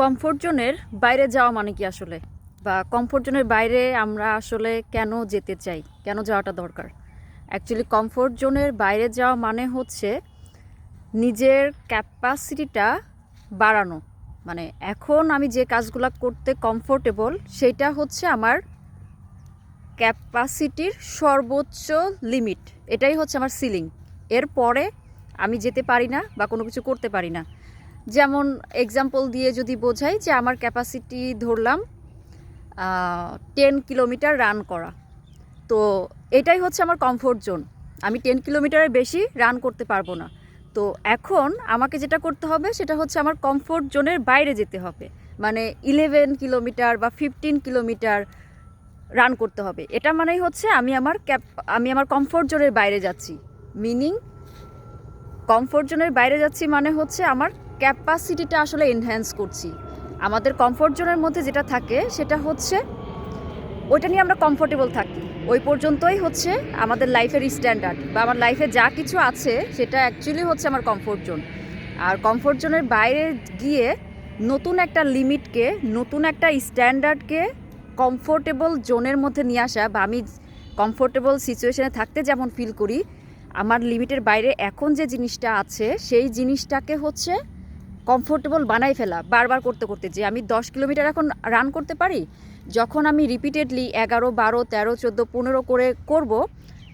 Comfort জোনের বাইরে যাওয়া মানে কি আসলে, বা কমফোর্ট জোনের বাইরে আমরা আসলে কেন যেতে চাই, কেন যাওয়াটা দরকার? অ্যাকচুয়ালি কমফোর্ট জোনের বাইরে যাওয়া মানে হচ্ছে নিজের ক্যাপাসিটিটা বাড়ানো। মানে এখন আমি যে কাজগুলো করতে কমফোর্টেবল সেটা হচ্ছে আমার ক্যাপাসিটির সর্বোচ্চ লিমিট, এটাই হচ্ছে আমার সিলিং। এরপরে আমি যেতে পারি না বা কোনো কিছু করতে পারি না। যেমন এক্সাম্পল দিয়ে যদি বোঝাই, যে আমার ক্যাপাসিটি ধরলাম 10 কিলোমিটার রান করা, তো এটাই হচ্ছে আমার কমফোর্ট জোন। আমি 10 কিলোমিটারের বেশি রান করতে পারবো না। তো এখন আমাকে যেটা করতে হবে সেটা হচ্ছে আমার কমফোর্ট জোনের বাইরে যেতে হবে, মানে 11 কিলোমিটার বা 15 কিলোমিটার রান করতে হবে। এটা মানেই হচ্ছে আমি আমার কমফোর্ট জোনের বাইরে যাচ্ছি। মিনিং, কমফোর্ট জোনের বাইরে যাচ্ছি মানে হচ্ছে আমার ক্যাপাসিটিটা আসলে এনহ্যান্স করছি। আমাদের কমফোর্ট জোনের মধ্যে যেটা থাকে সেটা হচ্ছে ওইটা নিয়ে আমরা কমফোর্টেবল থাকি, ওই পর্যন্তই হচ্ছে আমাদের লাইফের স্ট্যান্ডার্ড, বা আমার লাইফে যা কিছু আছে সেটা অ্যাকচুয়ালি হচ্ছে আমার কমফোর্ট জোন। আর কমফোর্ট জোনের বাইরে গিয়ে নতুন একটা লিমিটকে, নতুন একটা স্ট্যান্ডার্ডকে কমফোর্টেবল জোনের মধ্যে নিয়ে আসা, বা আমি কমফোর্টেবল সিচুয়েশনে থাকতে যেমন ফিল করি, আমার লিমিটের বাইরে এখন যে জিনিসটা আছে সেই জিনিসটাকে হচ্ছে কমফোর্টেবল বানাই ফেলা, বারবার করতে করতে। যে আমি 10 কিলোমিটার এখন রান করতে পারি, যখন আমি রিপিটেডলি 11, 12, 13, 14, 15 করে করব,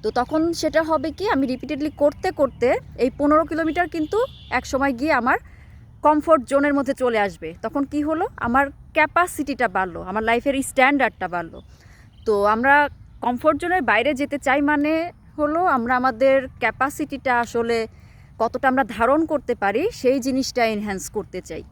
তো তখন সেটা হবে কি, আমি রিপিটেডলি করতে করতে এই 15 কিলোমিটার কিন্তু এক সময় গিয়ে আমার কমফোর্ট জোনের মধ্যে চলে আসবে। তখন কি হলো, আমার ক্যাপাসিটিটা বাড়লো, আমার লাইফের স্ট্যান্ডার্ডটা বাড়লো। তো আমরা কমফোর্ট জোনের বাইরে যেতে চাই মানে হলো আমরা আমাদের ক্যাপাসিটিটা আসলে কতটা আমরা ধারণ করতে পারি সেই জিনিসটা এনহ্যান্স করতে চাই।